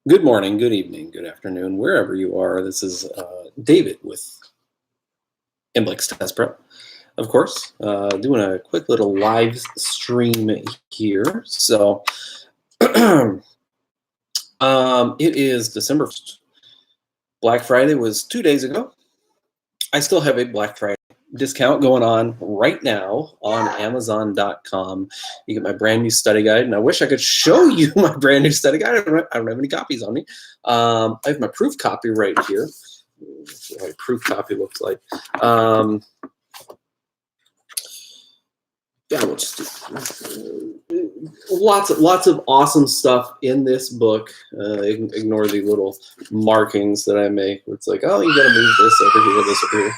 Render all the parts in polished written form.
Good morning, good evening, good afternoon, wherever you are. This is David with MBLEx Test Prep, of course, doing a quick little live stream here. So it is December 1st. Black Friday was 2 days ago. I still have a Black Friday discount going on right now on Amazon.com. You get my brand new study guide, and I wish I could show you my brand new study guide. I don't have any copies on me. I have my proof copy right here. That's what my proof copy looks like. Yeah, we'll just lots of awesome stuff in this book. Ignore the little markings that I make. It's like, oh, you got to move this over here, this over here.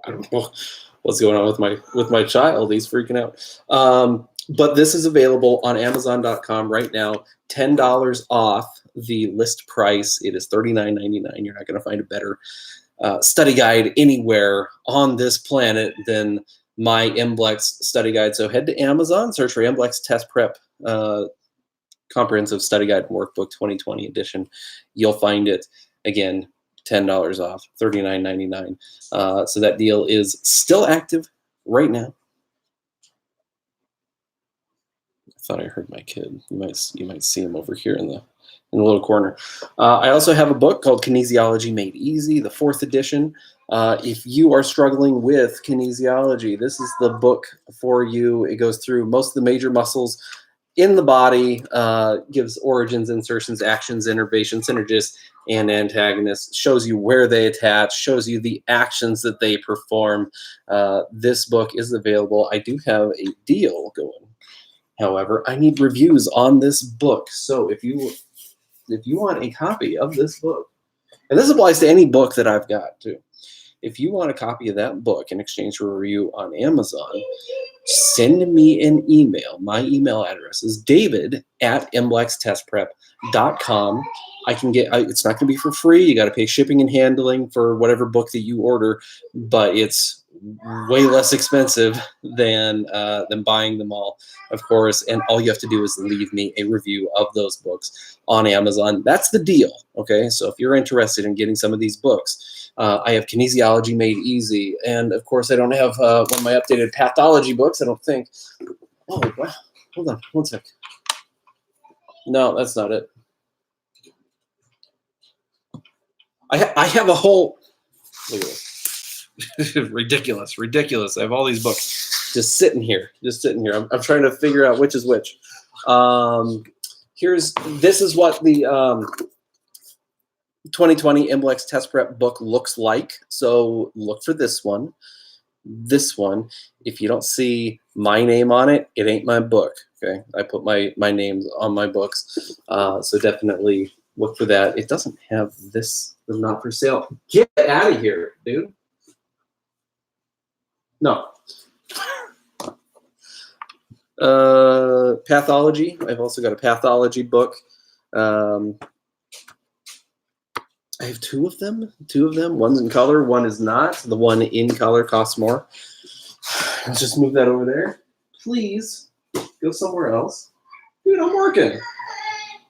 I don't know what's going on with my child. He's freaking out. But this is available on Amazon.com right now. $10 off the list price. It is $39.99. You're not going to find a better study guide anywhere on this planet than my MBLEx study guide. So head to Amazon, search for MBLEx Test Prep Comprehensive Study Guide Workbook 2020 edition. You'll find it. Again, $10 off, $39.99. So that deal is still active right now. I thought I heard my kid. You might see him over here in the little corner. I also have a book called Kinesiology Made Easy, the 4th edition. If you are struggling with kinesiology, this is the book for you. It goes through most of the major muscles in the body, gives origins, insertions, actions, innervations, synergists, and antagonists, shows you where they attach, shows you the actions that they perform. This book is available. I do have a deal going. However, I need reviews on this book. So if you want a copy of this book, and this applies to any book that I've got too, if you want a copy of that book in exchange for a review on Amazon, send me an email. My email address is david@mblextestprep.com. I can get, it's not going to be for free. You got to pay shipping and handling for whatever book that you order, but it's way less expensive than buying them all, of course. And all you have to do is leave me a review of those books on Amazon. That's the deal. Okay. So if you're interested in getting some of these books, I have Kinesiology Made Easy. And of course, I don't have one of my updated pathology books, I don't think. Oh, wow. Hold on one sec. No, that's not it. I have a whole, look at this. ridiculous. I have all these books just sitting here. I'm trying to figure out which is which. This is what the 2020 MBLEx Test Prep book looks like. So look for this one. If you don't see my name on it, it ain't my book. Okay, I put my names on my books. So definitely look for that. It doesn't have this. It's not for sale. Get out of here, dude. No. Pathology. I've also got a pathology book. I have two of them. One's in color, one is not. The one in color costs more. Let's just move that over there. Please go somewhere else. Dude, I'm working.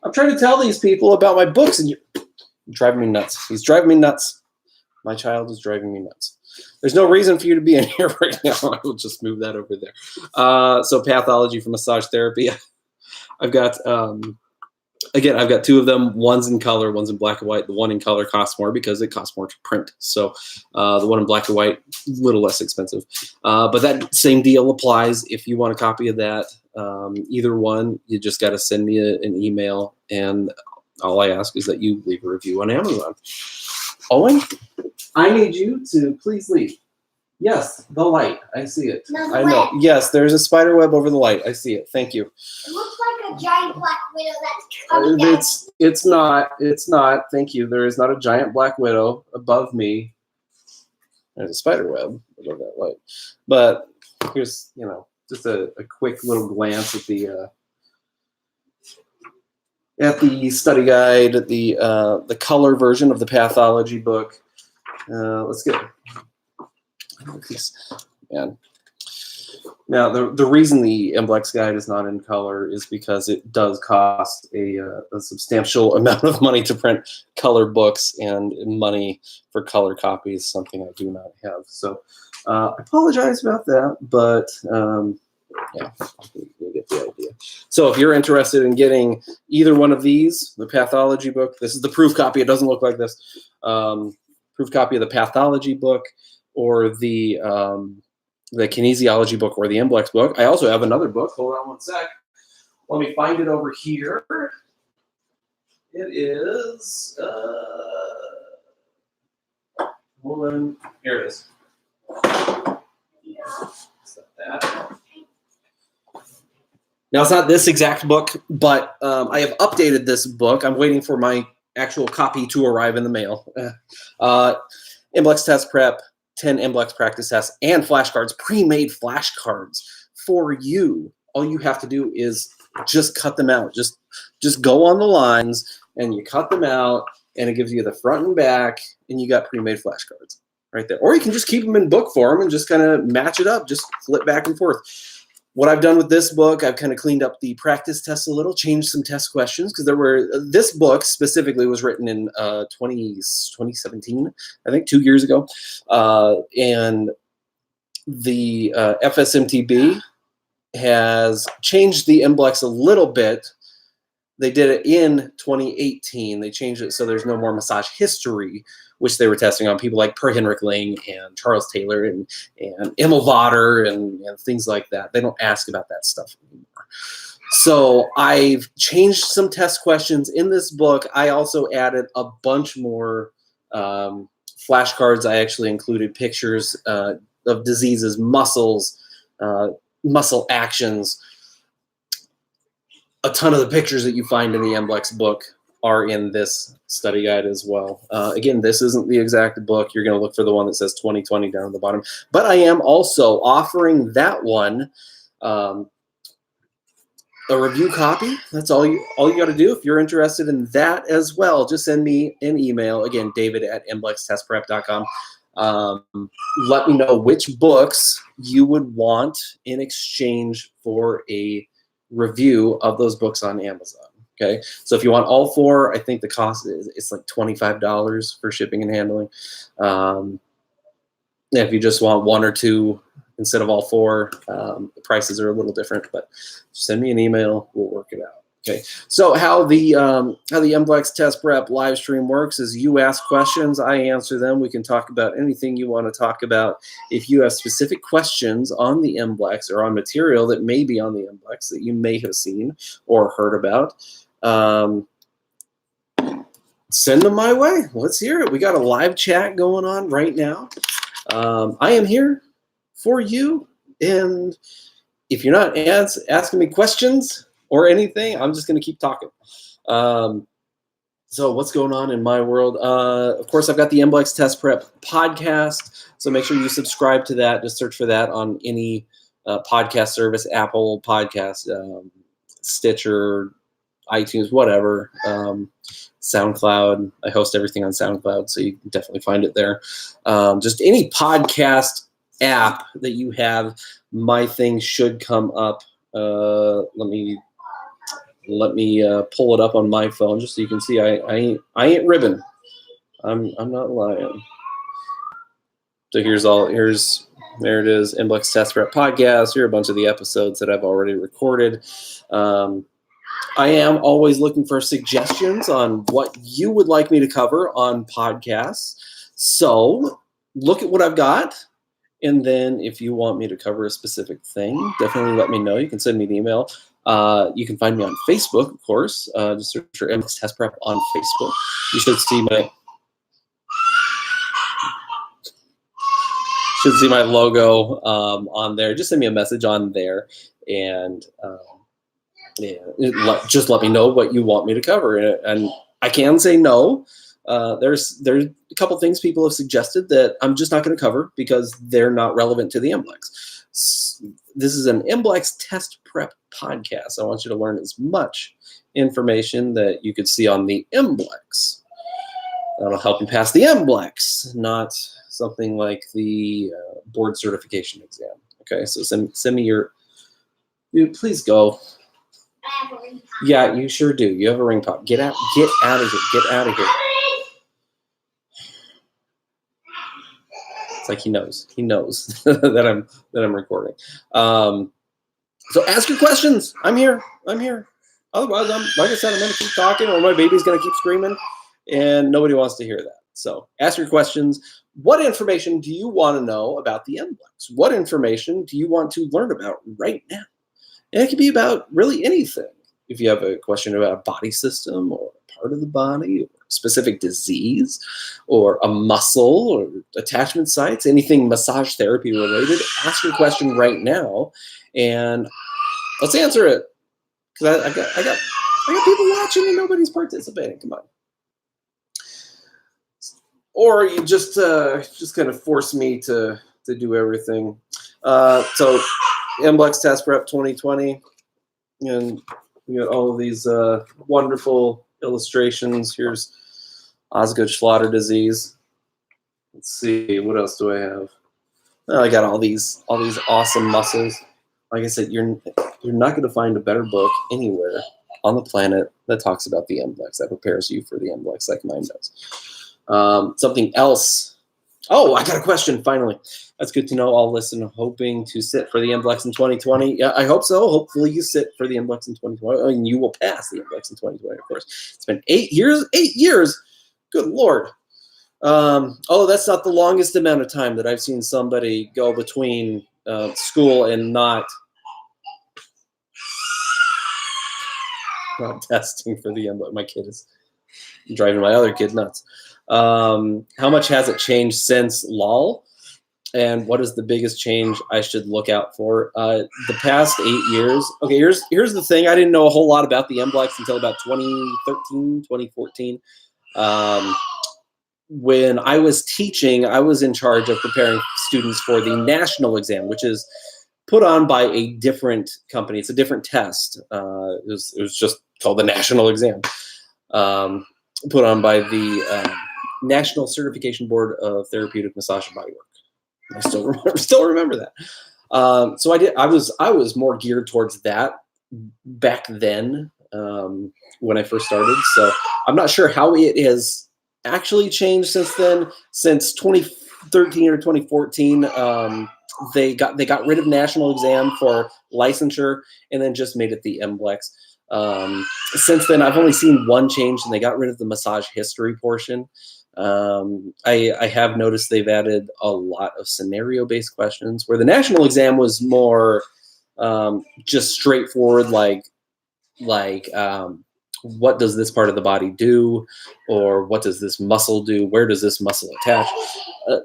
I'm trying to tell these people about my books, and you're driving me nuts. He's driving me nuts. My child is driving me nuts. There's no reason for you to be in here right now. I will just move that over there. So pathology for massage therapy. I've got, again, I've got two of them. One's in color, one's in black and white. The one in color costs more because it costs more to print. So the one in black and white, a little less expensive. But that same deal applies if you want a copy of that. Either one, you just got to send me an email, and all I ask is that you leave a review on Amazon. Owen, I need you to please leave. Yes, the light. I see it. No, I know. Yes, there's a spider web over the light. I see it. Thank you. It looks like a giant black widow that's coming down. It's not. It's not. Thank you. There is not a giant black widow above me. There's a spider web above that light. But here's, just a quick little glance at the study guide, the color version of the pathology book. Let's get. Man, Now, the reason the MBLEx guide is not in color is because it does cost a substantial amount of money to print color books, and money for color copies, something I do not have. So I apologize about that, but yeah, you get the idea. So if you're interested in getting either one of these, the pathology book, this is the proof copy. It doesn't look like this. Proof copy of the pathology book, or the kinesiology book, or the MBLEx book. I also have another book. Hold on one sec. Let me find it over here. It is, hold on. Here it is. Set that. Now, it's not this exact book, but I have updated this book. I'm waiting for my actual copy to arrive in the mail. MBLEx Test Prep, 10 MBLEx practice tests, and flashcards, pre-made flashcards for you. All you have to do is just cut them out. Just go on the lines, and you cut them out, and it gives you the front and back, and you got pre-made flashcards right there. Or you can just keep them in book form and just kind of match it up, just flip back and forth. What I've done with this book, I've kind of cleaned up the practice tests a little, changed some test questions, because this book specifically was written in 2017, I think 2 years ago. And the FSMTB has changed the MBLEx a little bit. They did it in 2018. They changed it so there's no more massage history, which they were testing on people like Per Henrikling and Charles Taylor and Emil Votter and things like that. They don't ask about that stuff anymore. So I've changed some test questions in this book. I also added a bunch more flashcards. I actually included pictures of diseases, muscles, muscle actions. A ton of the pictures that you find in the MBLEx book are in this study guide as well. Again, this isn't the exact book. You're going to look for the one that says 2020 down at the bottom. But I am also offering that one a review copy. That's all you got to do. If you're interested in that as well, just send me an email. Again, david@mblextestprep.com. Let me know which books you would want in exchange for a review of those books on Amazon. Okay, so if you want all four, I think the cost it's like $25 for shipping and handling. If you just want one or two instead of all four, the prices are a little different. But send me an email, we'll work it out. Okay, so how the MBLEx Test Prep live stream works is you ask questions, I answer them. We can talk about anything you want to talk about. If you have specific questions on the MBLEx or on material that may be on the MBLEx that you may have seen or heard about, send them my way. Let's hear it. We got a live chat going on right now. I am here for you, and if you're not asking me questions or anything, I'm just going to keep talking. So what's going on in my world? Of course, I've got the MBLEx Test Prep podcast, so make sure you subscribe to that. Just search for that on any podcast service, Apple Podcast, Stitcher, iTunes, whatever, SoundCloud. I host everything on SoundCloud, so you can definitely find it there. Just any podcast app that you have, my thing should come up. Let me pull it up on my phone just so you can see. I ain't ribbon. I'm not lying. So there it is, MBLEx Test Prep podcast. Here are a bunch of the episodes that I've already recorded. I am always looking for suggestions on what you would like me to cover on podcasts. So look at what I've got. And then if you want me to cover a specific thing, definitely let me know. You can send me an email. You can find me on Facebook, of course. Just search for MBLEx Test Prep on Facebook. You should see my logo on there. Just send me a message on there, and just let me know what you want me to cover. And I can say no. There's a couple things people have suggested that I'm just not going to cover because they're not relevant to the MBLEx. This is an MBLEx Test Prep podcast. I want you to learn as much information that you could see on the MBLEx. That'll help you pass the MBLEx, not something like the board certification exam. Okay, so send me your. Dude, please go. I have a ring pop. Yeah, you sure do. You have a ring pop. Get out of here. Get out of here. It's like he knows that I'm recording. So ask your questions. I'm here. Otherwise, like I said, I'm gonna keep talking, or my baby's gonna keep screaming, and nobody wants to hear that. So ask your questions. What information do you want to know about the MBLEx? What information do you want to learn about right now? And it can be about really anything. If you have a question about a body system or a part of the body or a specific disease or a muscle or attachment sites, anything massage therapy related, ask your question right now and let's answer it. Because I got people watching and nobody's participating. Come on. Or you just kind of force me to do everything. So MBLEx Test Prep 2020, and we got all of these wonderful illustrations. Here's Osgood-Schlatter disease. Let's see, what else do I have? Oh, I got all these awesome muscles. Like I said, you're not going to find a better book anywhere on the planet that talks about the MBLEx, that prepares you for the MBLEx like mine does. Something else. Oh, I got a question, finally. That's good to know. I'll listen, hoping to sit for the MBLEx in 2020. Yeah, I hope so. Hopefully you sit for the MBLEx in 2020. I mean, you will pass the MBLEx in 2020, of course. It's been 8 years. 8 years. Good Lord. Oh, that's not the longest amount of time that I've seen somebody go between school and not testing for the MBLEx. My kid is driving my other kid nuts. How much has it changed since LOL? And what is the biggest change I should look out for? The past 8 years. Okay, here's the thing. I didn't know a whole lot about the MBLEx until about 2013, 2014. When I was teaching, I was in charge of preparing students for the national exam, which is put on by a different company. It's a different test. It was just called the national exam, put on by the National Certification Board of Therapeutic Massage and Bodywork. I still remember that. So I was more geared towards that back then when I first started. So I'm not sure how it has actually changed since then. Since 2013 or 2014, they got rid of national exam for licensure and then just made it the MBLEx. Since then, I've only seen one change, and they got rid of the massage history portion. I have noticed they've added a lot of scenario-based questions, where the national exam was more just straightforward, like what does this part of the body do, or what does this muscle do, where does this muscle attach.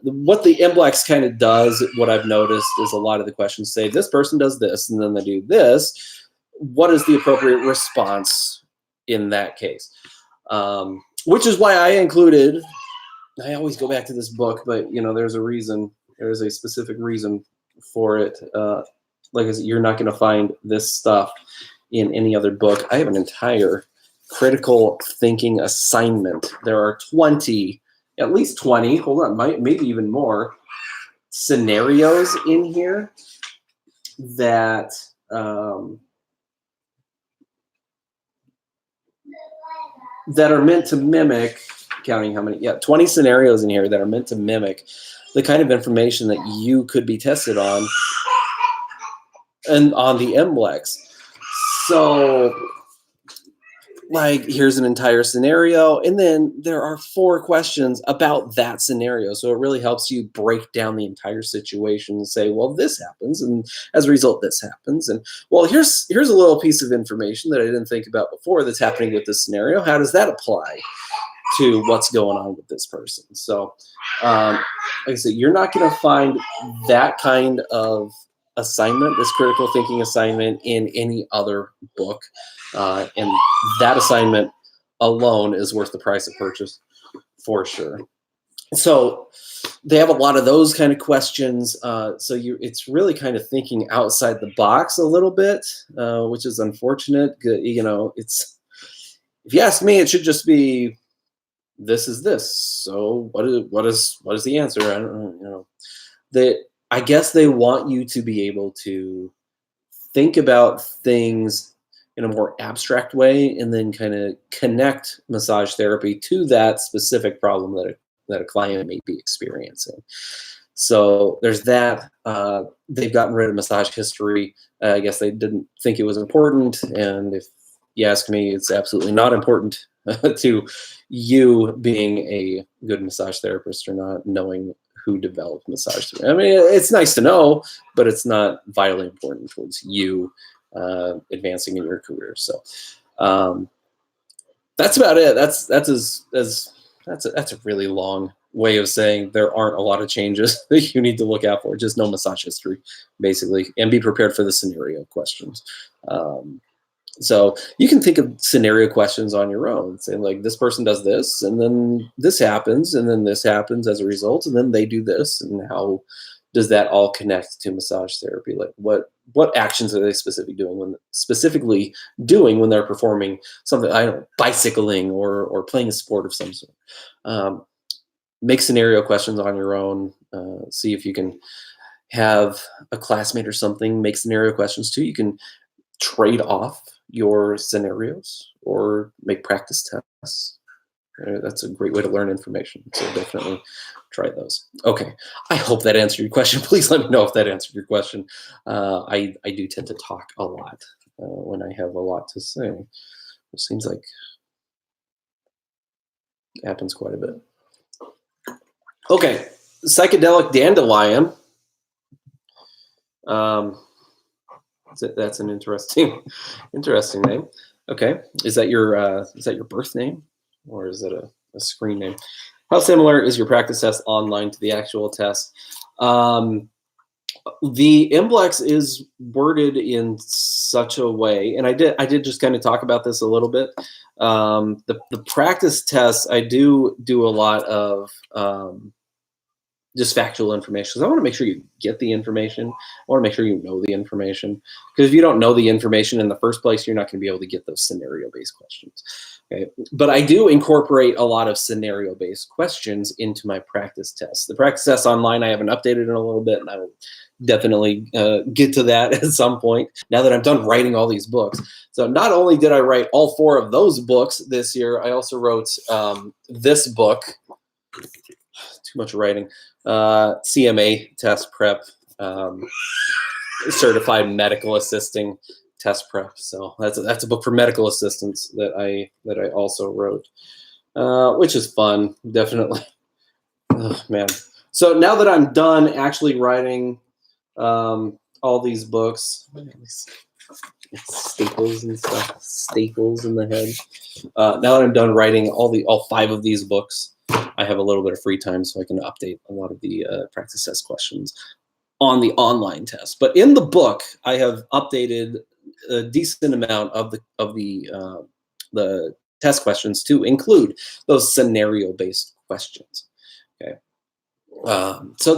What the MBLEx kind of does, what I've noticed, is a lot of the questions say this person does this, and then they do this. What is the appropriate response in that case? Which is why I included, I always go back to this book, but there's a reason. There's a specific reason for it. Like I said, you're not going to find this stuff in any other book. I have an entire critical thinking assignment. There are at least 20, hold on, maybe even more scenarios in here that that are meant to mimic, counting how many, 20 scenarios in here that are meant to mimic the kind of information that you could be tested on and on the MBLEx. So, like, here's an entire scenario, and then there are 4 questions about that scenario. So it really helps you break down the entire situation and say, well, this happens, and as a result, this happens. And, well, here's a little piece of information that I didn't think about before that's happening with this scenario. How does that apply to what's going on with this person? So, like I said, you're not going to find that kind of assignment, this critical thinking assignment, in any other book. And that assignment alone is worth the price of purchase for sure. So they have a lot of those kind of questions. It's really kind of thinking outside the box a little bit, which is unfortunate. It's, if you ask me, it should just be, this is this. So what is the answer? I don't know. I guess they want you to be able to think about things in a more abstract way and then kind of connect massage therapy to that specific problem that a client may be experiencing. So there's that. They've gotten rid of massage history. I guess they didn't think it was important. And if you ask me, it's absolutely not important to you being a good massage therapist or not, knowing who developed massage therapy. I mean, it's nice to know, but it's not vitally important towards you advancing in your career. So that's about it. That's a really long way of saying there aren't a lot of changes that you need to look out for. Just know massage history, basically, and be prepared for the scenario questions. So you can think of scenario questions on your own, saying like, this person does this, and then this happens, and then this happens as a result, and then they do this, and how does that all connect to massage therapy? Like what actions are they specifically doing when they're performing something, I don't know, bicycling or playing a sport of some sort. Make scenario questions on your own. See if you can have a classmate or something make scenario questions too. You can trade off your scenarios or make practice tests. That's a great way to learn information. So definitely try those. Okay, I hope that answered your question. Please let me know if that answered your question. I do tend to talk a lot when I have a lot to say. It seems like it happens quite a bit. Okay, psychedelic dandelion. That's an interesting name. Okay, is that your birth name, or is it a screen name? How similar is your practice test online to the actual test? The MBLEx is worded in such a way, and I did just kind of talk about this a little bit. The practice tests, I do a lot of just factual information, because I want to make sure you get the information. I want to make sure you know the information, because if you don't know the information in the first place, you're not going to be able to get those scenario-based questions. Okay, but I do incorporate a lot of scenario-based questions into my practice tests. The practice tests online, I haven't updated in a little bit, and I will definitely get to that at some point now that I'm done writing all these books. So not only did I write all 4 of those books this year, I also wrote this book. Too much writing. CMA test prep, certified medical assisting test prep. So that's a book for medical assistants that I also wrote, which is fun, definitely. Oh, man. So now that I'm done actually writing all these books, staples and stuff, staples in the head. Now that I'm done writing all 5 of these books, I have a little bit of free time, so I can update a lot of the practice test questions on the online test. But in the book, I have updated a decent amount of the test questions to include those scenario-based questions. Okay, so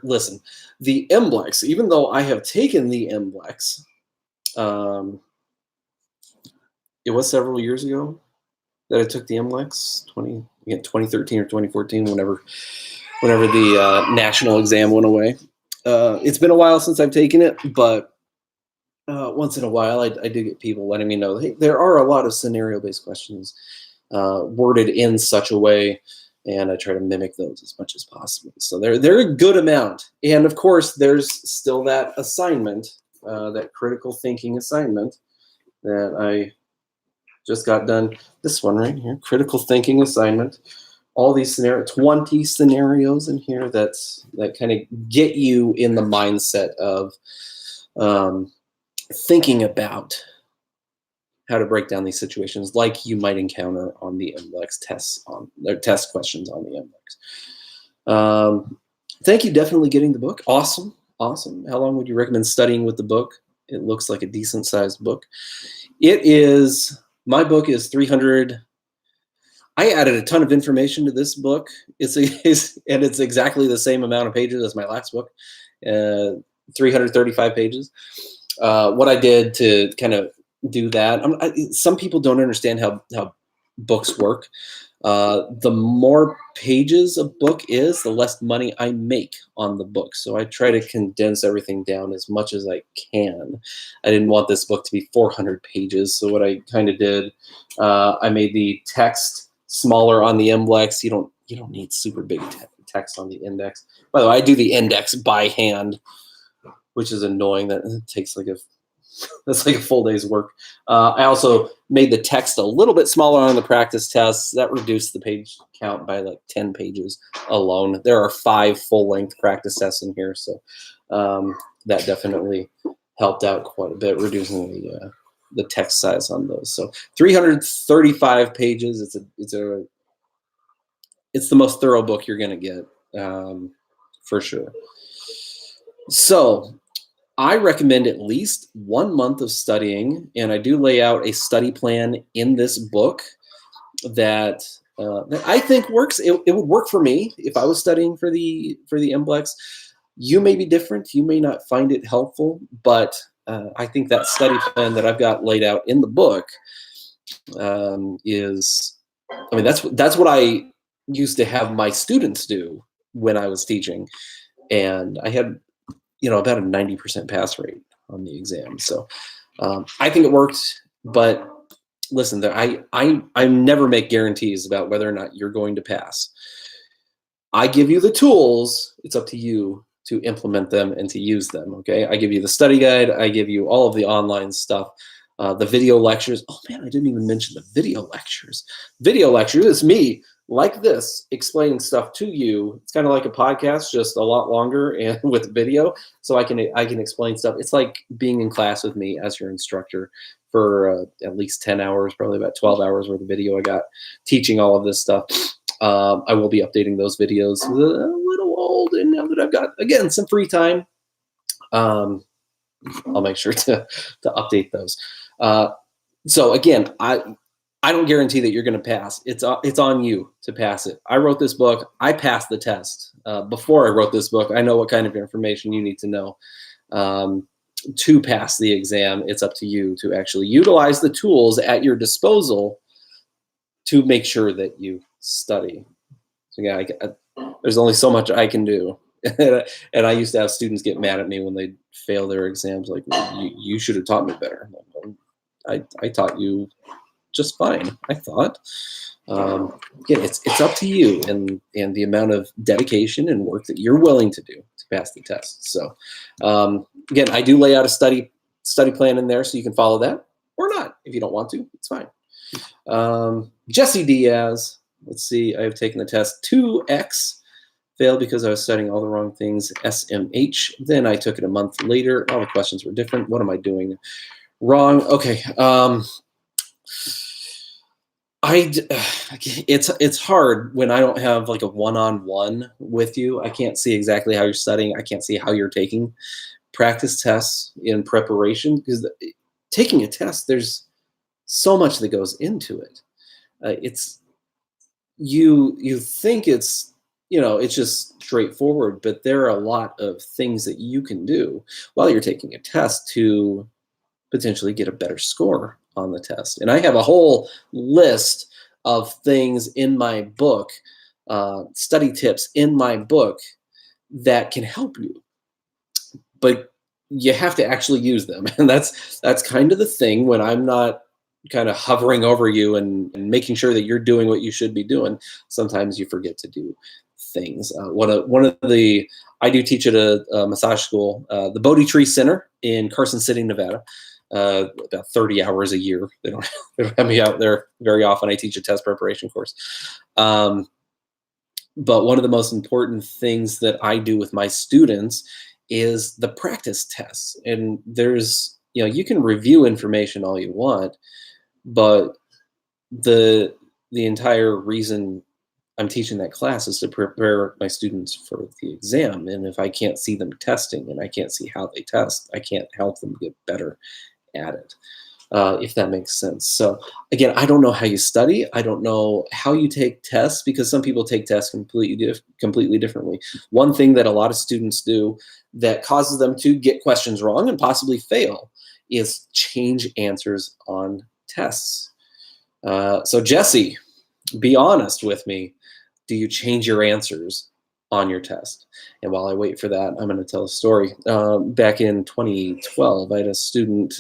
listen, the MBLEx, even though I have taken the MBLEx, it was several years ago that I took the MBLEx, 2013 or 2014, whenever the national exam went away. It's been a while since I've taken it, but once in a while I do get people letting me know, hey, there are a lot of scenario-based questions worded in such a way, and I try to mimic those as much as possible. So they're a good amount. And of course, there's still that assignment, that critical thinking assignment that I just got done. This one right here, critical thinking assignment. All these 20 scenarios in here that kind of get you in the mindset of thinking about how to break down these situations like you might encounter on the MBLEx tests, on their test questions on the MBLEx. Thank you, definitely getting the book. Awesome. How long would you recommend studying with the book? It looks like a decent sized book. My book is 300. I added a ton of information to this book. It's exactly the same amount of pages as my last book, 335 pages. What I did to kind of do that, some people don't understand how books work. The more pages a book is, the less money I make on the book. So I try to condense everything down as much as I can. I didn't want this book to be 400 pages. So what I kind of did, I made the text smaller on the MBLEx. You don't need super big text on the index. By the way, I do the index by hand, which is annoying. That takes that's like a full day's work. I also made the text a little bit smaller on the practice tests. That reduced the page count by like 10 pages alone. There are 5 full-length practice tests in here, so that definitely helped out quite a bit, reducing the text size on those. So 335 pages. It's the most thorough book you're going to get, for sure. So I recommend at least 1 month of studying, and I do lay out a study plan in this book that I think works. It would work for me if I was studying for the MBLEx. You may be different. You may not find it helpful, but I think that study plan that I've got laid out in the book is, I mean, that's what I used to have my students do when I was teaching, and I had about a 90% pass rate on the exam. So I think it worked, but listen, I never make guarantees about whether or not you're going to pass. I give you the tools. It's up to you to implement them and to use them, okay? I give you the study guide. I give you all of the online stuff, the video lectures. Oh man, I didn't even mention the video lectures. Video lectures is me like this, explaining stuff to you. It's kind of like a podcast, just a lot longer and with video. So I can explain stuff. It's like being in class with me as your instructor for at least 10 hours, probably about 12 hours worth of video I got teaching all of this stuff. I will be updating those videos. A little old, and now that I've got, again, some free time, I'll make sure to update those. So again, I don't guarantee that you're going to pass. It's on you to pass it. I wrote this book. I passed the test. Before I wrote this book, I know what kind of information you need to know to pass the exam. It's up to you to actually utilize the tools at your disposal to make sure that you study. So yeah, there's only so much I can do. And I used to have students get mad at me when they fail their exams, like, well, you should have taught me better. I taught you just fine, I thought. Again, it's up to you and the amount of dedication and work that you're willing to do to pass the test. So again, I do lay out a study plan in there so you can follow that, or not. If you don't want to, it's fine. Jesse Diaz, let's see, I've taken the test 2X, failed because I was studying all the wrong things, SMH. Then I took it a month later. All the questions were different. What am I doing wrong? Okay. It's hard when I don't have like a one-on-one with you. I can't see exactly how you're studying. I can't see how you're taking practice tests in preparation, because taking a test, there's so much that goes into it. It's you think it's just straightforward, but there are a lot of things that you can do while you're taking a test to potentially get a better score on the test. And I have a whole list of things in my book, study tips in my book that can help you, but you have to actually use them. And that's kind of the thing when I'm not kind of hovering over you and making sure that you're doing what you should be doing. Sometimes you forget to do things. I do teach at a massage school, the Bodhi Tree Center in Carson City, Nevada. About 30 hours a year. They don't have me out there very often. I teach a test preparation course. But one of the most important things that I do with my students is the practice tests. And there's, you can review information all you want, but the entire reason I'm teaching that class is to prepare my students for the exam. And if I can't see them testing and I can't see how they test, I can't help them get better at it, if that makes sense. So again, I don't know how you study. I don't know how you take tests, because some people take tests completely differently. One thing that a lot of students do that causes them to get questions wrong and possibly fail is change answers on tests. So Jesse, be honest with me. Do you change your answers on your test? And while I wait for that, I'm going to tell a story. Back in 2012, I had a student.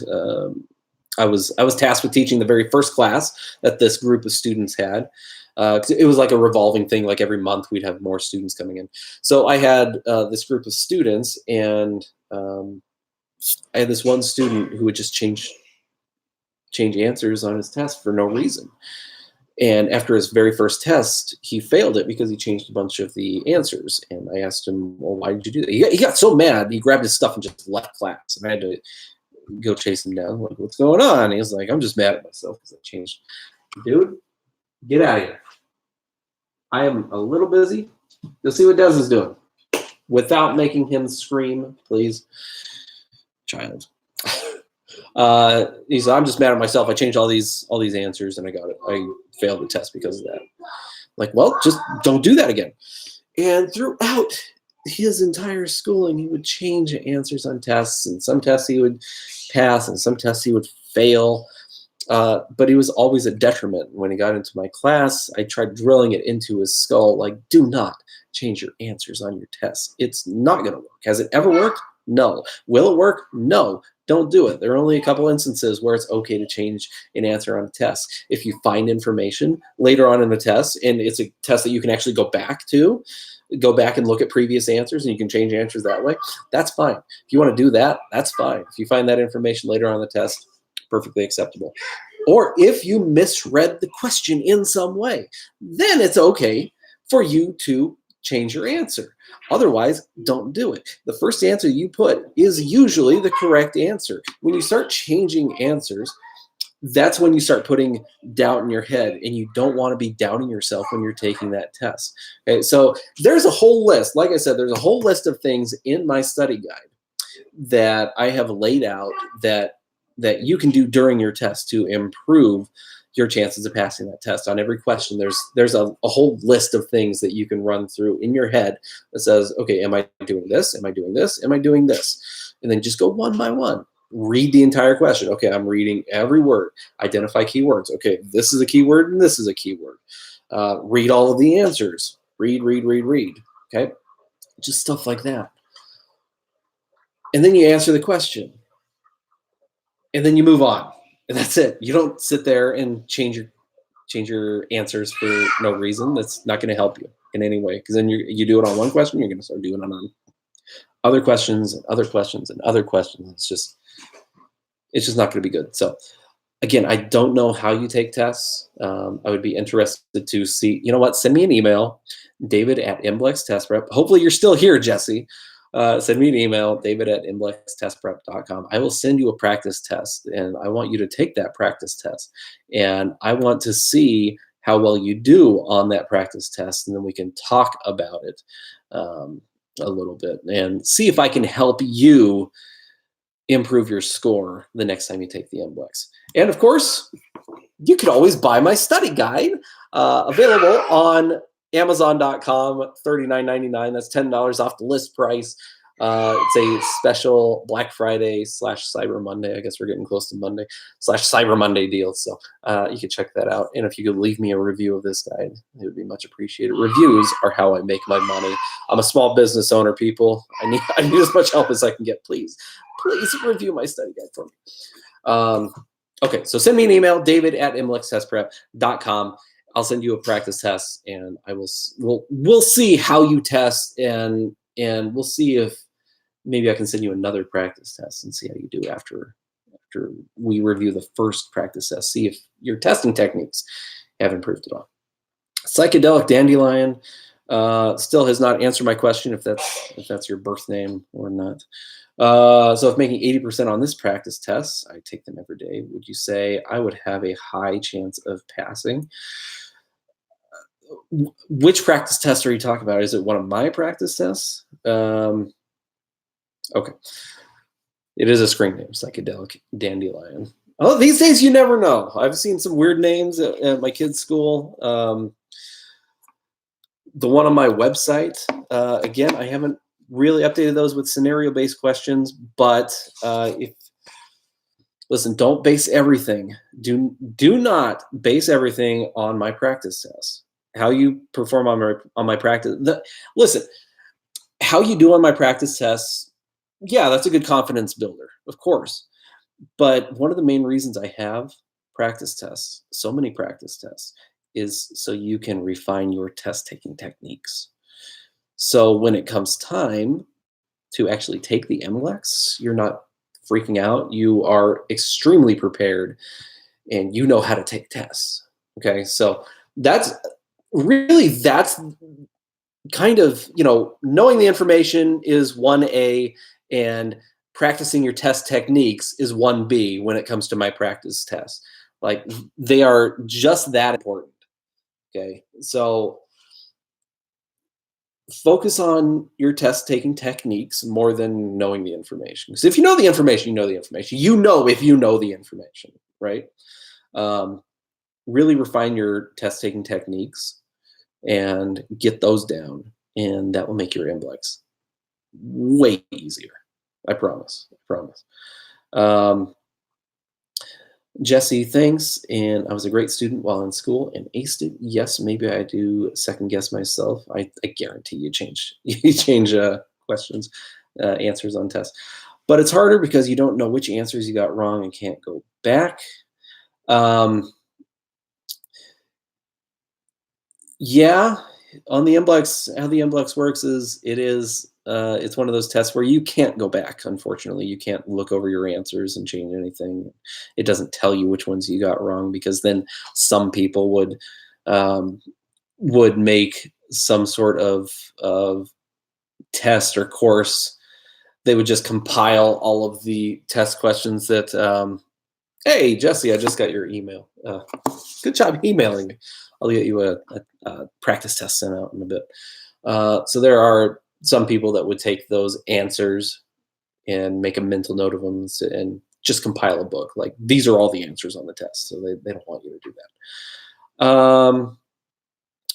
I was tasked with teaching the very first class that this group of students had. It was like a revolving thing. Like every month, we'd have more students coming in. So I had this group of students, and I had this one student who would just change answers on his test for no reason. And after his very first test, he failed it because he changed a bunch of the answers. And I asked him, well, why did you do that? He got so mad, he grabbed his stuff and just left class. And I had to go chase him down. Like, what's going on? He was like, I'm just mad at myself because I changed. Dude, get out of here. I am a little busy. You'll see what Des is doing. Without making him scream, please. Child. He said, I'm just mad at myself. I changed all these answers and I got it. I failed the test because of that. Like, well, just don't do that again. And throughout his entire schooling, he would change answers on tests, and some tests he would pass and some tests he would fail. But he was always a detriment. When he got into my class, I tried drilling it into his skull, like, do not change your answers on your tests. It's not going to work. Has it ever worked? No. Will it work? No. Don't do it. There are only a couple instances where it's okay to change an answer on a test. If you find information later on in the test, and it's a test that you can actually go back and look at previous answers, and you can change answers that way, that's fine. If you want to do that, that's fine. If you find that information later on in the test, perfectly acceptable. Or if you misread the question in some way, then it's okay for you to change your answer. Otherwise, don't do it. The first answer you put is usually the correct answer. When you start changing answers, that's when you start putting doubt in your head, and you don't want to be doubting yourself when you're taking that test. Okay, so there's a whole list. Like I said, there's a whole list of things in my study guide that I have laid out that you can do during your test to improve your chances of passing that test. On every question, there's a whole list of things that you can run through in your head that says, okay, am I doing this? Am I doing this? Am I doing this? And then just go one by one. Read the entire question. Okay, I'm reading every word. Identify keywords. Okay, this is a keyword and this is a keyword. Read all of the answers. Read. Okay, just stuff like that. And then you answer the question. And then you move on. And that's it. You don't sit there and change your answers for no reason. That's not going to help you in any way. Because then you do it on one question, you're going to start doing it on other questions and other questions and other questions. It's just not going to be good. So again, I don't know how you take tests. I would be interested to see. You know what? Send me an email, David@MBLEx Test Prep. Hopefully you're still here, Jesse. Send me an email, david@MBLExTestPrep.com. I will send you a practice test, and I want you to take that practice test. And I want to see how well you do on that practice test, and then we can talk about it a little bit and see if I can help you improve your score the next time you take the MBLEx. And of course, you can always buy my study guide, available on Amazon.com, $39.99. That's $10 off the list price. It's a special Black Friday / Cyber Monday. I guess we're getting close to Monday / Cyber Monday deal. So you can check that out. And if you could leave me a review of this guide, it would be much appreciated. Reviews are how I make my money. I'm a small business owner, people. I need as much help as I can get. Please review my study guide for me. Okay, so send me an email, david@MBLExTestPrep.com. I'll send you a practice test, and we'll see how you test, and we'll see if maybe I can send you another practice test and see how you do after we review the first practice test. See if your testing techniques have improved at all. Psychedelic Dandelion still has not answered my question if that's your birth name or not. So if making 80% on this practice test, I take them every day, would you say I would have a high chance of passing? Which practice test are you talking about? Is it one of my practice tests? Okay. It is a screen name, Psychedelic Dandelion. Oh, these days you never know. I've seen some weird names at my kids' school. The one on my website, again, I haven't really updated those with scenario-based questions, but Listen, don't base everything. Do not base everything on my practice tests. How you perform on my practice. Listen, how you do on my practice tests, yeah, that's a good confidence builder, of course. But one of the main reasons I have practice tests, so many practice tests, is so you can refine your test taking techniques. So when it comes time to actually take the MBLEx, you're not freaking out. You are extremely prepared and you know how to take tests. Okay. So that's that's kind of, knowing the information is 1A and practicing your test techniques is 1B when it comes to my practice tests. Like they are just that important. Okay. So focus on your test taking techniques more than knowing the information. Because if you know the information, you know the information. You know if you know the information, right? Um, really refine your test taking techniques and get those down, and that will make your MBLEx way easier. I promise. I promise. Jesse, thanks. And I was a great student while in school and aced it. Yes, maybe I do second guess myself. I guarantee you change questions, answers on tests. But it's harder because you don't know which answers you got wrong and can't go back. Yeah, on the MBLEx, how the MBLEx works is it's one of those tests where you can't go back. Unfortunately, you can't look over your answers and change anything. It doesn't tell you which ones you got wrong because then some people would make some sort of test or course. They would just compile all of the test questions that. Hey, Jesse, I just got your email. Good job emailing me. I'll get you a practice test sent out in a bit. So there are some people that would take those answers and make a mental note of them and just compile a book. Like these are all the answers on the test. So they don't want you to do that.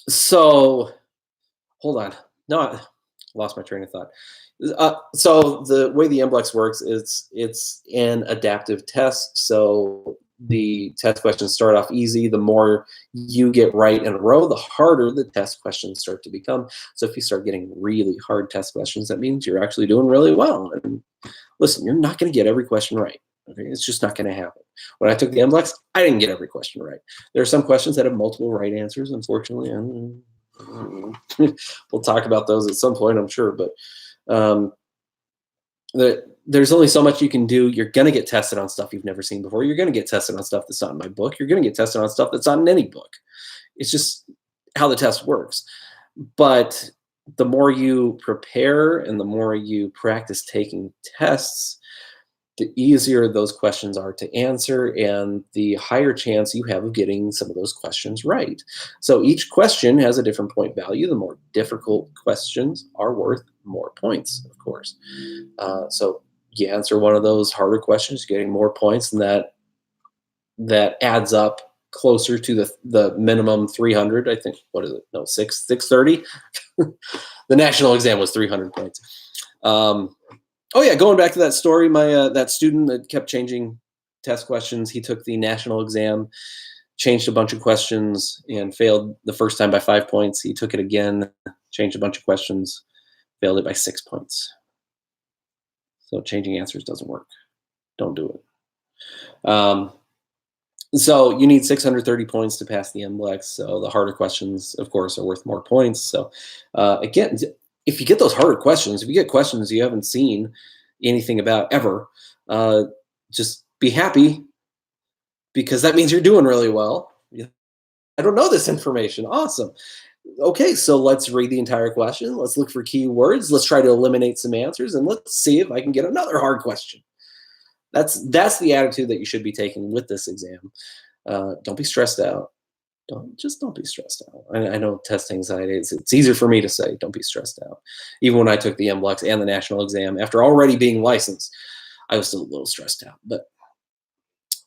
So hold on. No, I lost my train of thought. So the way the MBLEx works is it's an adaptive test. So the test questions start off easy. The more you get right in a row, the harder the test questions start to become. So if you start getting really hard test questions, that means you're actually doing really well. And listen, you're not going to get every question right. Okay, it's just not going to happen. When I took the MBLEx, I didn't get every question right. There are some questions that have multiple right answers, unfortunately. And we'll talk about those at some point, I'm sure. But there's only so much you can do. You're going to get tested on stuff you've never seen before. You're going to get tested on stuff that's not in my book. You're going to get tested on stuff that's not in any book. It's just how the test works. But the more you prepare and the more you practice taking tests, the easier those questions are to answer and the higher chance you have of getting some of those questions right. So each question has a different point value. The more difficult questions are worth more points, of course. So you answer one of those harder questions, getting more points, and that adds up closer to the minimum 300. I think, what is it? No, 630. The national exam was 300 points. Oh yeah, going back to that story, my that student that kept changing test questions, he took the national exam, changed a bunch of questions, and failed the first time by 5 points. He took it again, changed a bunch of questions, failed it by 6 points. So changing answers doesn't work. Don't do it. So you need 630 points to pass the MBLEx. So the harder questions, of course, are worth more points. So again, if you get those harder questions, if you get questions you haven't seen anything about ever, just be happy because that means you're doing really well. I don't know this information. Awesome. Okay, so let's read the entire question. Let's look for keywords. Let's try to eliminate some answers, and let's see if I can get another hard question. That's the attitude that you should be taking with this exam. Don't be stressed out. Don't be stressed out. I know test anxiety. It's easier for me to say, don't be stressed out. Even when I took the MBLEx and the national exam, after already being licensed, I was still a little stressed out. But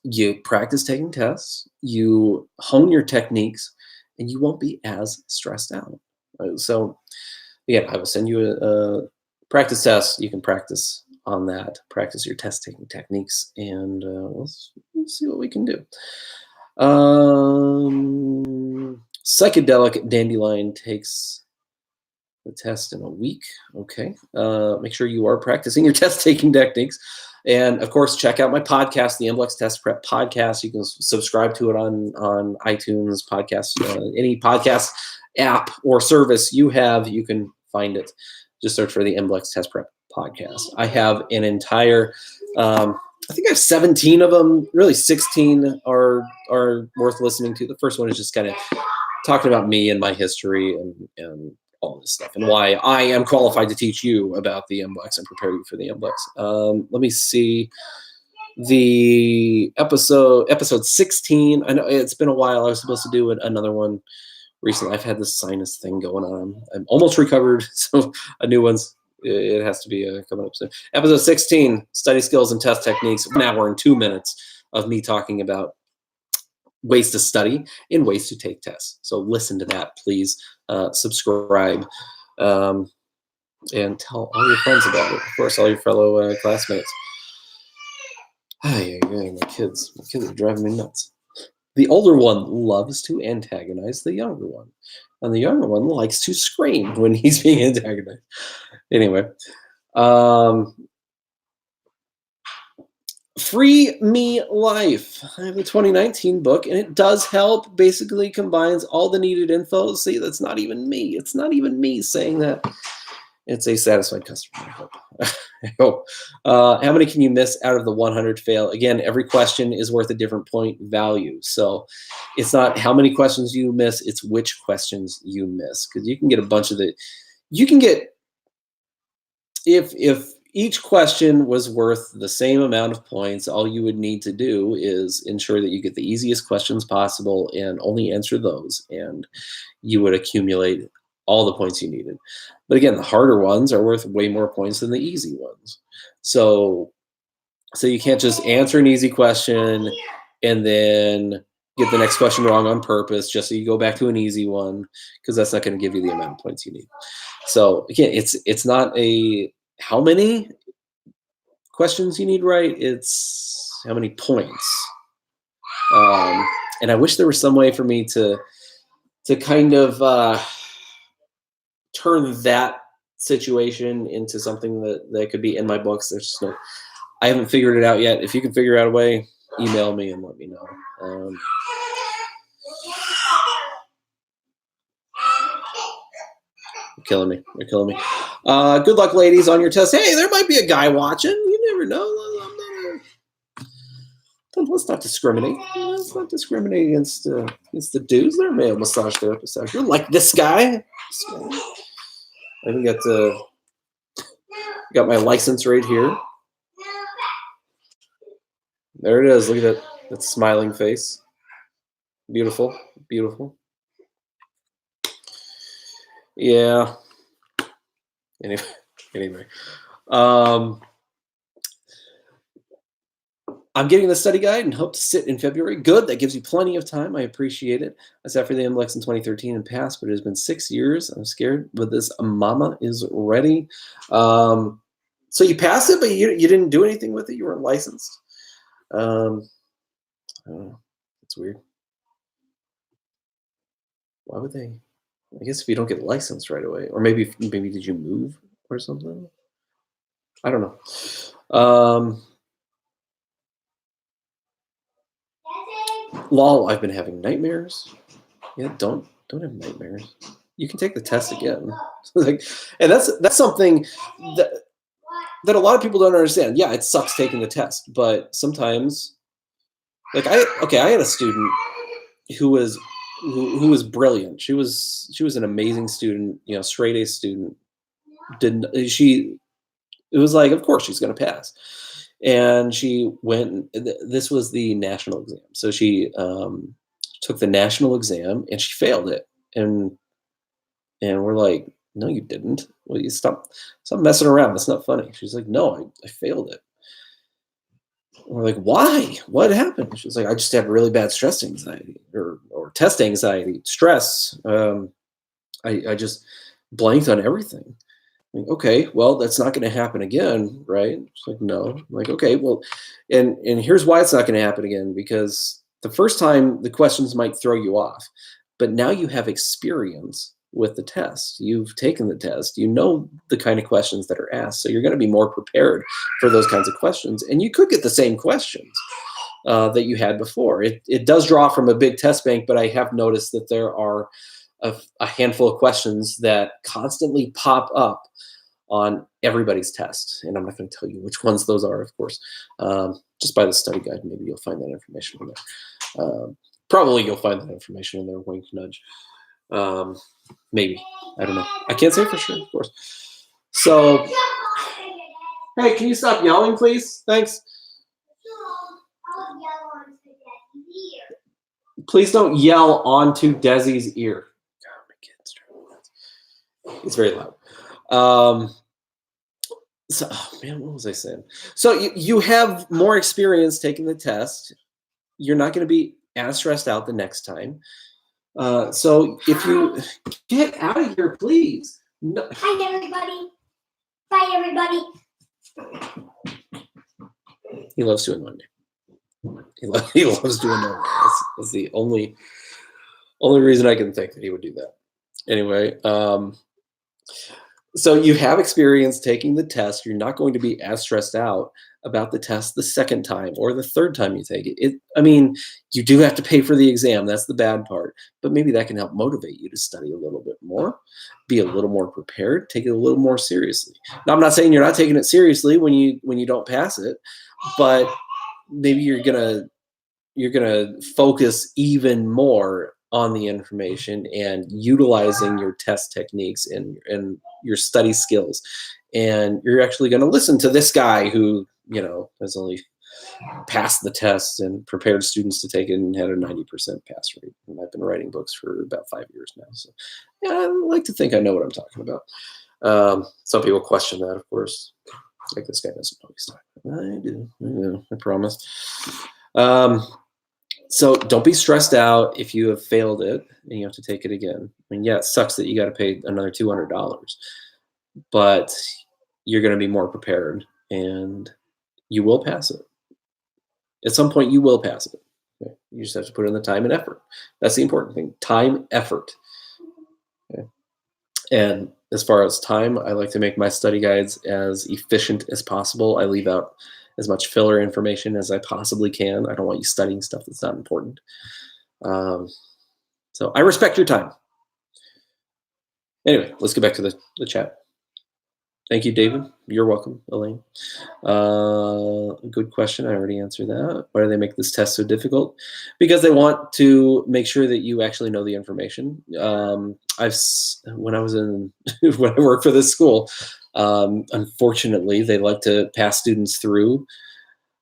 you practice taking tests, you hone your techniques, and you won't be as stressed out. So again, I will send you a practice test. You can practice on that. Practice your test taking techniques, and we'll see what we can do. Psychedelic Dandelion takes the test in a week. Okay. Make sure you are practicing your test taking techniques. And of course, check out my podcast, the MBLEx Test Prep Podcast. You can subscribe to it on iTunes, podcast, any podcast app or service you have, you can find it. Just search for the MBLEx Test Prep Podcast. I have an entire, I think I have 17 of them. Really, 16 are worth listening to. The first one is just kind of talking about me and my history and all this stuff, and why I am qualified to teach you about the MBLEx and prepare you for the MBLEx. Let me see the episode 16. I know it's been a while. I was supposed to do another one recently. I've had this sinus thing going on. I'm almost recovered, so a new one's it has to be coming up soon. Episode 16, study skills and test techniques. 1 hour and 2 minutes of me talking about ways to study and ways to take tests. So listen to that, please. Subscribe, and tell all your friends about it. Of course, all your fellow classmates. My kids are driving me nuts. The older one loves to antagonize the younger one, and the younger one likes to scream when he's being antagonized. Anyway, Free Me Life. I have the 2019 book, and it does help. Basically combines all the needed info. See, that's not even me. It's not even me saying that. It's a satisfied customer, I hope. I hope. How many can you miss out of the 100 fail? Again, every question is worth a different point value. So it's not how many questions you miss, it's which questions you miss. Because you can get a bunch of the, you can get, if each question was worth the same amount of points, all you would need to do is ensure that you get the easiest questions possible and only answer those, and you would accumulate all the points you needed. But again, the harder ones are worth way more points than the easy ones. So you can't just answer an easy question and then get the next question wrong on purpose just so you go back to an easy one, because that's not going to give you the amount of points you need. So again, it's not a how many questions you need right, it's how many points. And I wish there was some way for me to kind of turn that situation into something that could be in my books. There's just no, I haven't figured it out yet. If you can figure out a way, email me and let me know. You're killing me. You're killing me. Good luck, ladies, on your test. Hey, there might be a guy watching. You never know. Let's not discriminate. Let's not discriminate against the dudes. They're male massage therapists out here. Like this guy. I even got my license right here. There it is. Look at that smiling face. Beautiful, beautiful. Yeah. Anyway. I'm getting the study guide and hope to sit in February. Good. That gives you plenty of time. I appreciate it. I sat for the MBLEx in 2013 and passed, but it has been 6 years. I'm scared, but this mama is ready. So you passed it, but you didn't do anything with it. You weren't licensed. I don't know. It's weird. Why would they? I guess if you don't get licensed right away, or maybe did you move or something? I don't know. Lol, I've been having nightmares. Yeah, don't have nightmares. You can take the test again. And that's something that a lot of people don't understand. Yeah, it sucks taking the test, but sometimes, like I had a student who was brilliant. She was an amazing student, straight A student. It was like, of course she's going to pass. And she went, this was the national exam. So she took the national exam and she failed it. And we're like, no, you didn't. Well, you stop messing around. That's not funny. She's like, no, I failed it. And we're like, why? What happened? She was like, I just had really bad stress anxiety or test anxiety, stress. I just blanked on everything. Like, okay, well, that's not going to happen again, right? It's like, no. I'm like, okay, well, and here's why it's not going to happen again, because the first time the questions might throw you off, but now you have experience with the test. You've taken the test. You know the kind of questions that are asked, so you're going to be more prepared for those kinds of questions, and you could get the same questions that you had before. It does draw from a big test bank, but I have noticed that there are a handful of questions that constantly pop up on everybody's test. And I'm not going to tell you which ones those are, of course. Just by the study guide, maybe you'll find that information in there. Probably you'll find that information in there, wink, nudge. Maybe. I don't know. I can't say for sure, of course. So, hey, can you stop yelling, please? Thanks. Please don't yell onto Desi's ear. God, my kid's driving nuts. It's very loud. So, oh man, what was I saying? So you have more experience taking the test. You're not going to be as stressed out the next time. So if you get out of here, please. No. Bye, everybody. Bye, everybody. He loves doing Monday. He loves doing that. That's the only reason I can think that he would do that. Anyway, so you have experience taking the test. You're not going to be as stressed out about the test the second time or the third time you take it. I mean, you do have to pay for the exam. That's the bad part. But maybe that can help motivate you to study a little bit more, be a little more prepared, take it a little more seriously. Now, I'm not saying you're not taking it seriously when you don't pass it, but maybe you're gonna focus even more on the information and utilizing your test techniques and your study skills. And you're actually going to listen to this guy who, has only passed the test and prepared students to take it and had a 90% pass rate. And I've been writing books for about 5 years now. So yeah, I like to think I know what I'm talking about. Some people question that, of course. Like, this guy doesn't know what he's talking about. I do, I promise. So don't be stressed out if you have failed it and you have to take it again. I mean, yeah, it sucks that you got to pay another $200, but you're going to be more prepared and you will pass it. At some point, you will pass it. Okay? You just have to put in the time and effort. That's the important thing, time, effort. Okay? And as far as time, I like to make my study guides as efficient as possible. I leave out as much filler information as I possibly can. I don't want you studying stuff that's not important. So I respect your time. Anyway, let's get back to the chat. Thank you, David. You're welcome, Elaine. Good question. I already answered that. Why do they make this test so difficult? Because they want to make sure that you actually know the information. When I worked for this school, unfortunately, they like to pass students through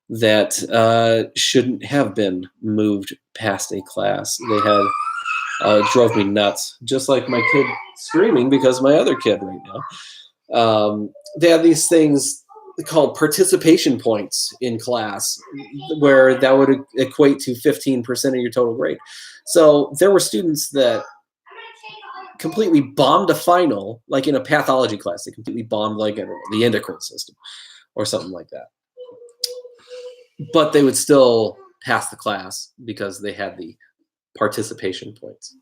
that shouldn't have been moved past a class. They had it drove me nuts. Just like my kid screaming because my other kid right now. They have these things called participation points in class, where that would equate to 15% of your total grade. So there were students that completely bombed a final, like in a pathology class. They completely bombed, like, the endocrine system or something like that. But they would still pass the class because they had the participation points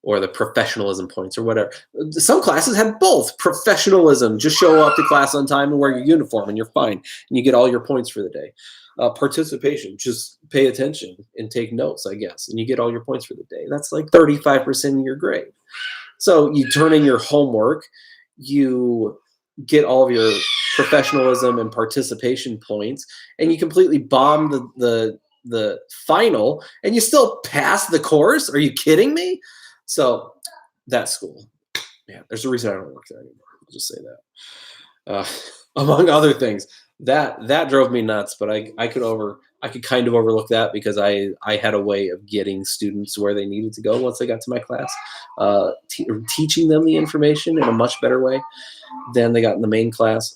or the professionalism points or whatever. Some classes had both. Professionalism, just show up to class on time and wear your uniform and you're fine. And you get all your points for the day. Participation, just pay attention and take notes, I guess. And you get all your points for the day. That's like 35% of your grade. So you turn in your homework, you get all of your professionalism and participation points, and you completely bomb the final, and you still pass the course? Are you kidding me? So that school, man, there's a reason I don't work there anymore. I'll just say that. Among other things, that drove me nuts, but I could kind of overlook that because I had a way of getting students where they needed to go once they got to my class, teaching them the information in a much better way than they got in the main class.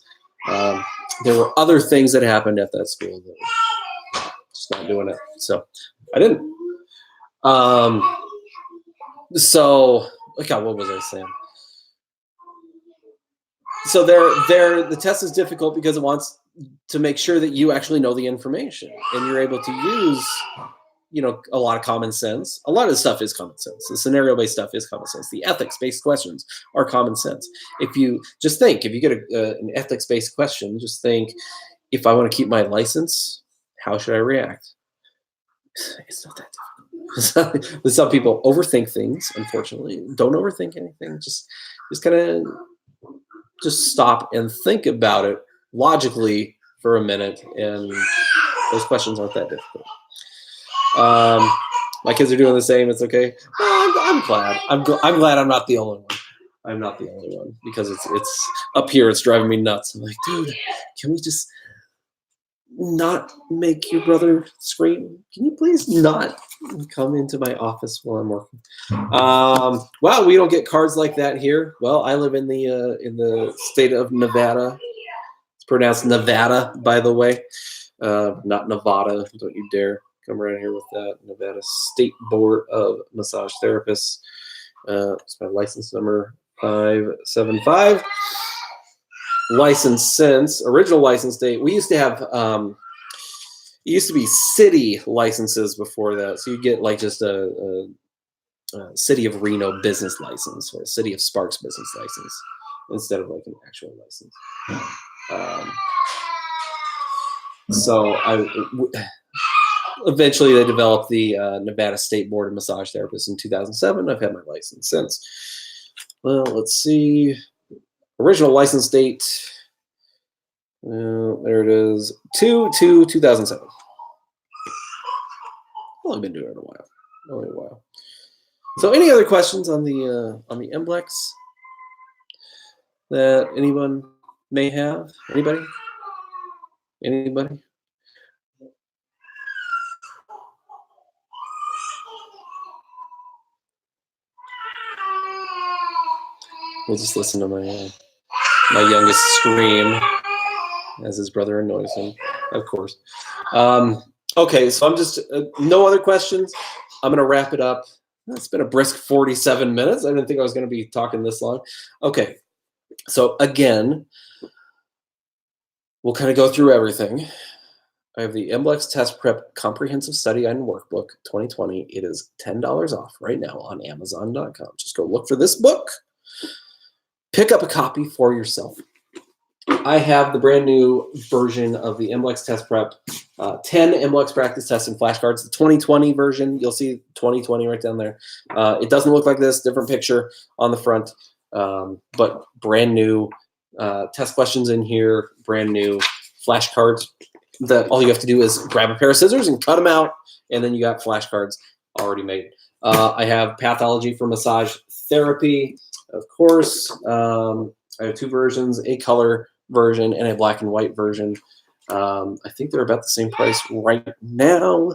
There were other things that happened at that school that were just not doing it. So I didn't. So, God, what was I saying? So the test is difficult because it wants to make sure that you actually know the information and you're able to use, a lot of common sense. A lot of the stuff is common sense. The scenario-based stuff is common sense. The ethics-based questions are common sense. If you get an ethics-based question, just think, if I want to keep my license, how should I react? It's not that difficult. Some people overthink things, unfortunately. Don't overthink anything. Just kind of just stop and think about it logically for a minute, and those questions aren't that difficult. My kids are doing the same. It's okay. I'm glad. I'm glad I'm not the only one. I'm not the only one, because it's up here. It's driving me nuts. I'm like, dude, can we just not make your brother scream? Can you please not come into my office while I'm working? Well, we don't get cards like that here. Well, I live in the state of Nevada. It's pronounced Nevada, by the way, not Nevada. Don't you dare come around here with that. Nevada State Board of Massage Therapists. It's my license number 575. License since original license date. We used to have it used to be city licenses before that, so you get like just a City of Reno business license or a City of Sparks business license instead of like an actual license. So eventually they developed the Nevada State Board of Massage Therapists in 2007. I've had my license since. Well, let's see. Original license date. There it is. 2/2/2007. Well, I've been doing it a while. Only a while. So, any other questions on the MBLEx that anyone may have? Anybody? Anybody? We'll just listen to my youngest scream as his brother annoys him, of course. Okay, so I'm just no other questions. I'm gonna wrap it up. It's been a brisk 47 minutes. I didn't think I was gonna be talking this long. Okay, so again, we'll kind of go through everything. I have the MBLEx Test Prep Comprehensive Study Guide and Workbook 2020. It is $10 off right now on Amazon.com. Just go look for this book. Pick up a copy for yourself. I have the brand new version of the MBLEx Test Prep, 10 MBLEx practice tests and flashcards. The 2020 version, you'll see 2020 right down there. It doesn't look like this, different picture on the front, but brand new test questions in here, brand new flashcards that all you have to do is grab a pair of scissors and cut them out, and then you got flashcards already made. I have Pathology for Massage Therapy, of course. I have two versions, a color version and a black and white version. I think they're about the same price right now,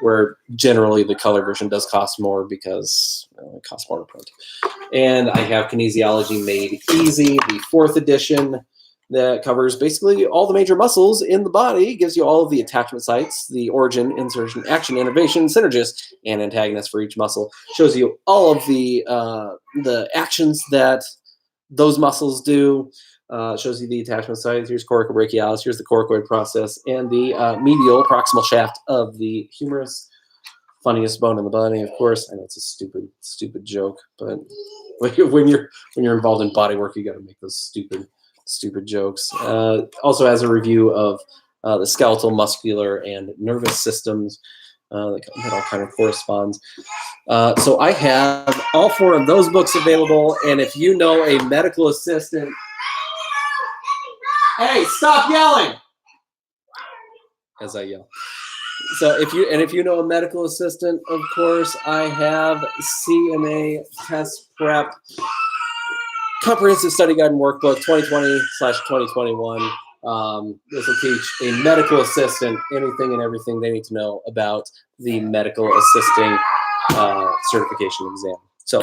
where generally the color version does cost more because it costs more to print. And I have Kinesiology Made Easy, the 4th edition, that covers basically all the major muscles in the body, gives you all of the attachment sites, the origin, insertion, action, innervation, synergist, and antagonist for each muscle. Shows you all of the actions that those muscles do. Shows you the attachment sites. Here's coracobrachialis. Here's the coracoid process and the medial proximal shaft of the humerus. Funniest bone in the body, of course. I know it's a stupid joke, but when you're involved in body work, you got to make those stupid jokes. Also has a review of the skeletal, muscular, and nervous systems. That all kind of corresponds. So I have all 4 of those books available, and if you know a medical assistant, hey, stop yelling! As I yell. So if you know a medical assistant, of course, I have CMA Test Prep Comprehensive Study Guide and Workbook 2020/2021. This will teach a medical assistant anything and everything they need to know about the medical assisting certification exam. So,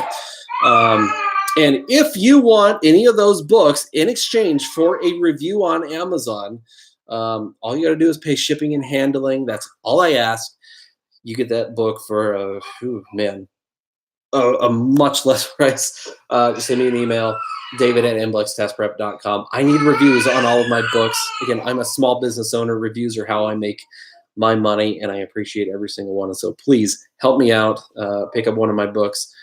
and if you want any of those books in exchange for a review on Amazon, all you got to do is pay shipping and handling. That's all I ask. You get that book for, man, a much less price, just send me an email, david@mblextestprep.com. I need reviews on all of my books. Again, I'm a small business owner. Reviews are how I make my money, and I appreciate every single one. And so please help me out. Pick up one of my books.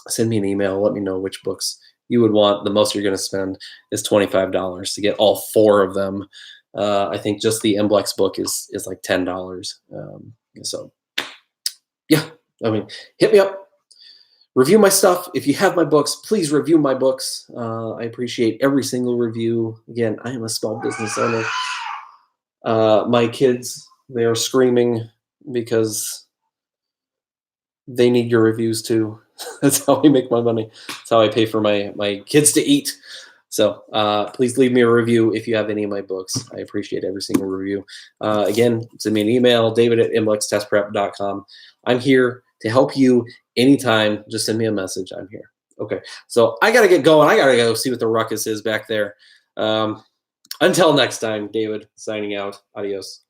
Send me an email. Let me know which books you would want. The most you're going to spend is $25 to get all 4 of them. I think just the MBLEx book is like $10. So yeah, I mean, hit me up. Review my stuff. If you have my books, please review my books. I appreciate every single review. Again, I am a small business owner. My kids, they are screaming because they need your reviews too. That's how I make my money. That's how I pay for my kids to eat. So please leave me a review if you have any of my books. I appreciate every single review. Again, send me an email, david@mblextestprep.com. I'm here to help you anytime. Just send me a message. I'm here. Okay, so I got to get going. I got to go see what the ruckus is back there. Until next time, David signing out. Adios.